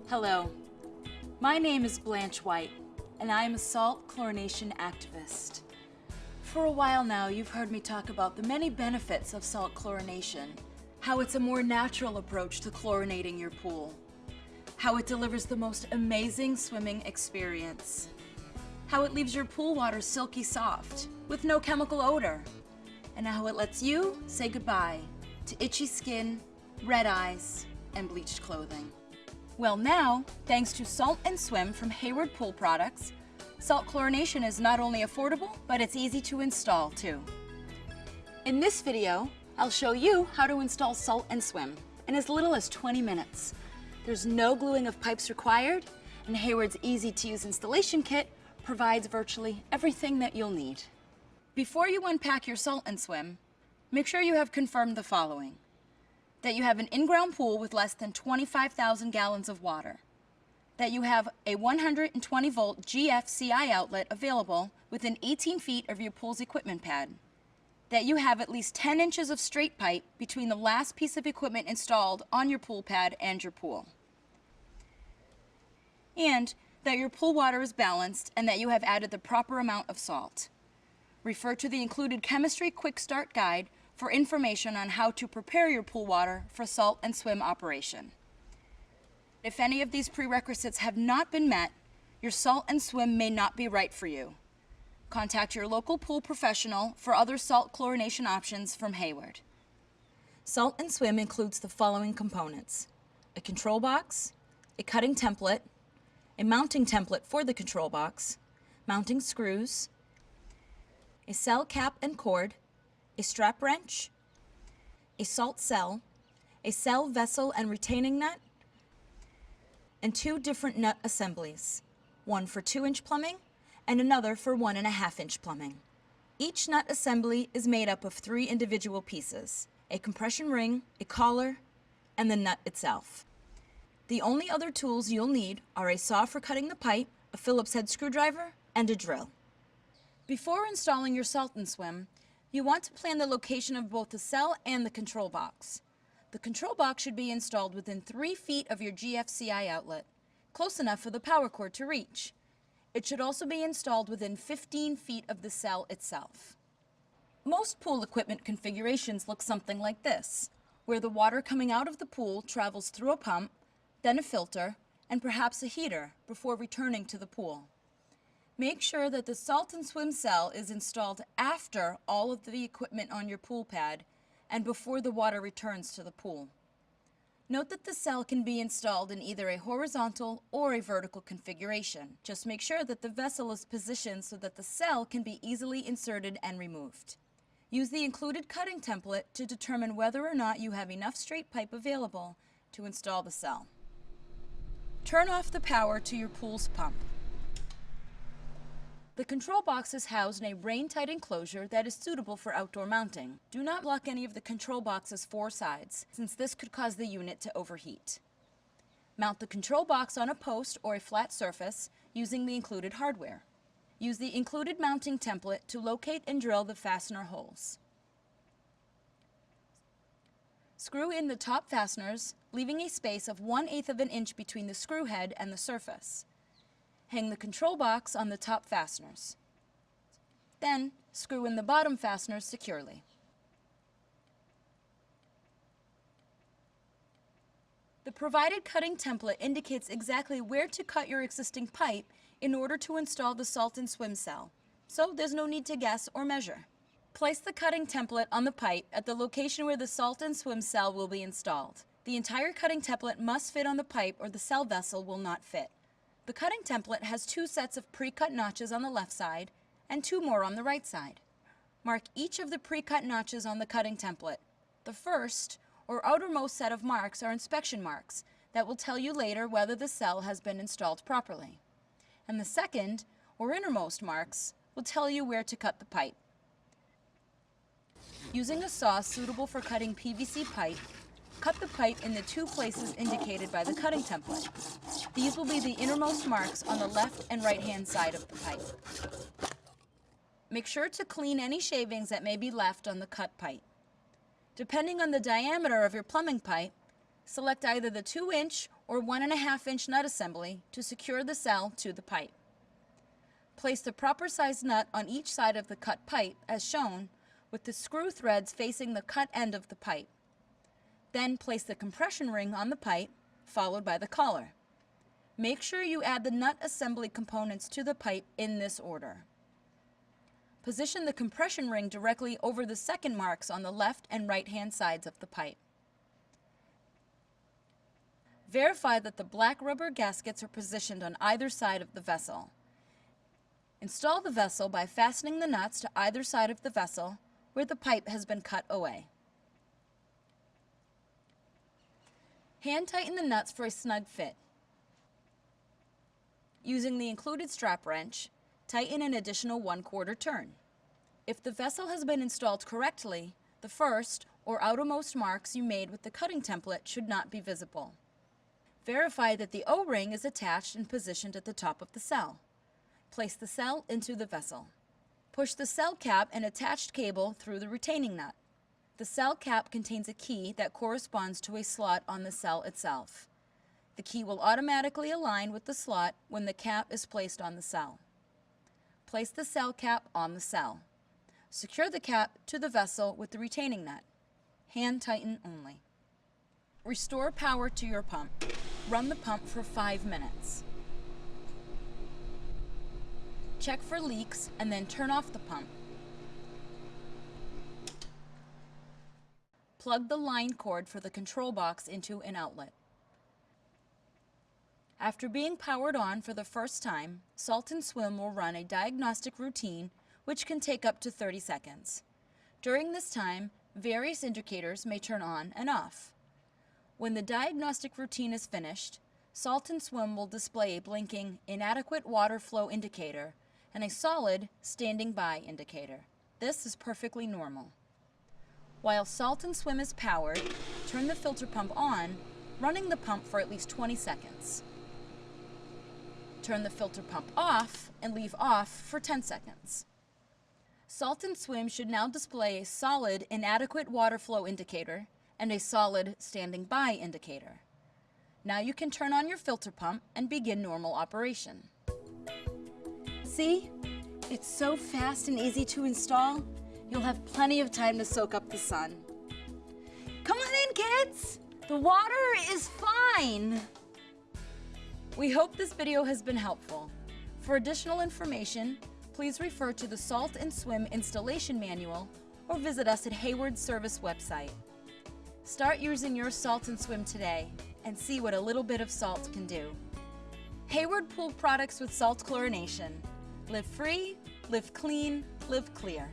Hello, my name is Blanche White, and I am a salt chlorination activist. For a while now, you've heard me talk about the many benefits of salt chlorination, how it's a more natural approach to chlorinating your pool, how it delivers the most amazing swimming experience, how it leaves your pool water silky soft with no chemical odor, and how it lets you say goodbye to itchy skin, red eyes, and bleached clothing. Well now, thanks to Salt and Swim from Hayward Pool Products, salt chlorination is not only affordable, but it's easy to install too. In this video, I'll show you how to install Salt and Swim in as little as 20 minutes. There's no gluing of pipes required, and Hayward's easy-to-use installation kit provides virtually everything that you'll need. Before you unpack your Salt and Swim, make sure you have confirmed the following: that you have an in-ground pool with less than 25,000 gallons of water, that you have a 120-volt gfci outlet available within 18 feet of your pool's equipment pad, that you have at least 10 inches of straight pipe between the last piece of equipment installed on your pool pad and your pool, and that your pool water is balanced and that you have added the proper amount of salt. Refer to the included Chemistry Quick Start Guide for information on how to prepare your pool water for Salt and Swim operation. If any of these prerequisites have not been met, your Salt and Swim may not be right for you. Contact your local pool professional for other salt chlorination options from Hayward. Salt and Swim includes the following components: a control box, a cutting template, a mounting template for the control box, mounting screws, a cell cap and cord, a strap wrench, a salt cell, a cell vessel and retaining nut, and two different nut assemblies, one for 2-inch plumbing and another for 1.5-inch plumbing. Each nut assembly is made up of 3 individual pieces: a compression ring, a collar, and the nut itself. The only other tools you'll need are a saw for cutting the pipe, a Phillips head screwdriver, and a drill. Before installing your Salt and Swim, you want to plan the location of both the cell and the control box. The control box should be installed within 3 feet of your gfci outlet, close enough for the power cord to reach. It should also be installed within 15 feet of the cell itself. Most pool equipment configurations look something like this, where the water coming out of the pool travels through a pump, then a filter, and perhaps a heater before returning to the pool. Make sure that the Salt and Swim cell is installed after all of the equipment on your pool pad and before the water returns to the pool. Note that the cell can be installed in either a horizontal or a vertical configuration. Just make sure that the vessel is positioned so that the cell can be easily inserted and removed. Use the included cutting template to determine whether or not you have enough straight pipe available to install the cell. Turn off the power to your pool's pump. The control box is housed in a rain-tight enclosure that is suitable for outdoor mounting. Do not block any of the control box's 4 sides, since this could cause the unit to overheat. Mount the control box on a post or a flat surface using the included hardware. Use the included mounting template to locate and drill the fastener holes. Screw in the top fasteners, leaving a space of 1/8 of an inch between the screw head and the surface. Hang the control box on the top fasteners. Then, screw in the bottom fasteners securely. The provided cutting template indicates exactly where to cut your existing pipe in order to install the Salt and Swim cell, so there's no need to guess or measure. Place the cutting template on the pipe at the location where the Salt and Swim cell will be installed. The entire cutting template must fit on the pipe or the cell vessel will not fit. The cutting template has 2 sets of pre-cut notches on the left side and 2 more on the right side. Mark each of the pre-cut notches on the cutting template. The first, or outermost set of marks are inspection marks that will tell you later whether the cell has been installed properly. And the second, or innermost marks, will tell you where to cut the pipe. Using a saw suitable for cutting PVC pipe, cut the pipe in the 2 places indicated by the cutting template. These will be the innermost marks on the left and right-hand side of the pipe. Make sure to clean any shavings that may be left on the cut pipe. Depending on the diameter of your plumbing pipe, select either the 2-inch or 1.5-inch nut assembly to secure the cell to the pipe. Place the proper size nut on each side of the cut pipe as shown, with the screw threads facing the cut end of the pipe. Then place the compression ring on the pipe, followed by the collar. Make sure you add the nut assembly components to the pipe in this order. Position the compression ring directly over the second marks on the left and right-hand sides of the pipe. Verify that the black rubber gaskets are positioned on either side of the vessel. Install the vessel by fastening the nuts to either side of the vessel where the pipe has been cut away. Hand tighten the nuts for a snug fit. Using the included strap wrench, tighten an additional 1/4 turn. If the vessel has been installed correctly, the first or outermost marks you made with the cutting template should not be visible. Verify that the O-ring is attached and positioned at the top of the cell. Place the cell into the vessel. Push the cell cap and attached cable through the retaining nut. The cell cap contains a key that corresponds to a slot on the cell itself. The key will automatically align with the slot when the cap is placed on the cell. Place the cell cap on the cell. Secure the cap to the vessel with the retaining nut. Hand tighten only. Restore power to your pump. Run the pump for 5 minutes. Check for leaks and then turn off the pump. Plug the line cord for the control box into an outlet. After being powered on for the first time, Salt and Swim will run a diagnostic routine which can take up to 30 seconds. During this time, various indicators may turn on and off. When the diagnostic routine is finished, Salt and Swim will display a blinking inadequate water flow indicator and a solid standing by indicator. This is perfectly normal. While Salt and Swim is powered, turn the filter pump on, running the pump for at least 20 seconds. Turn the filter pump off and leave off for 10 seconds. Salt and Swim should now display a solid inadequate water flow indicator and a solid standing by indicator. Now you can turn on your filter pump and begin normal operation. See? It's so fast and easy to install, you'll have plenty of time to soak up the sun. Come on in, kids! The water is fine! We hope this video has been helpful. For additional information, please refer to the Salt and Swim installation manual or visit us at Hayward's service website. Start using your Salt and Swim today and see what a little bit of salt can do. Hayward Pool Products with Salt Chlorination. Live free, live clean, live clear.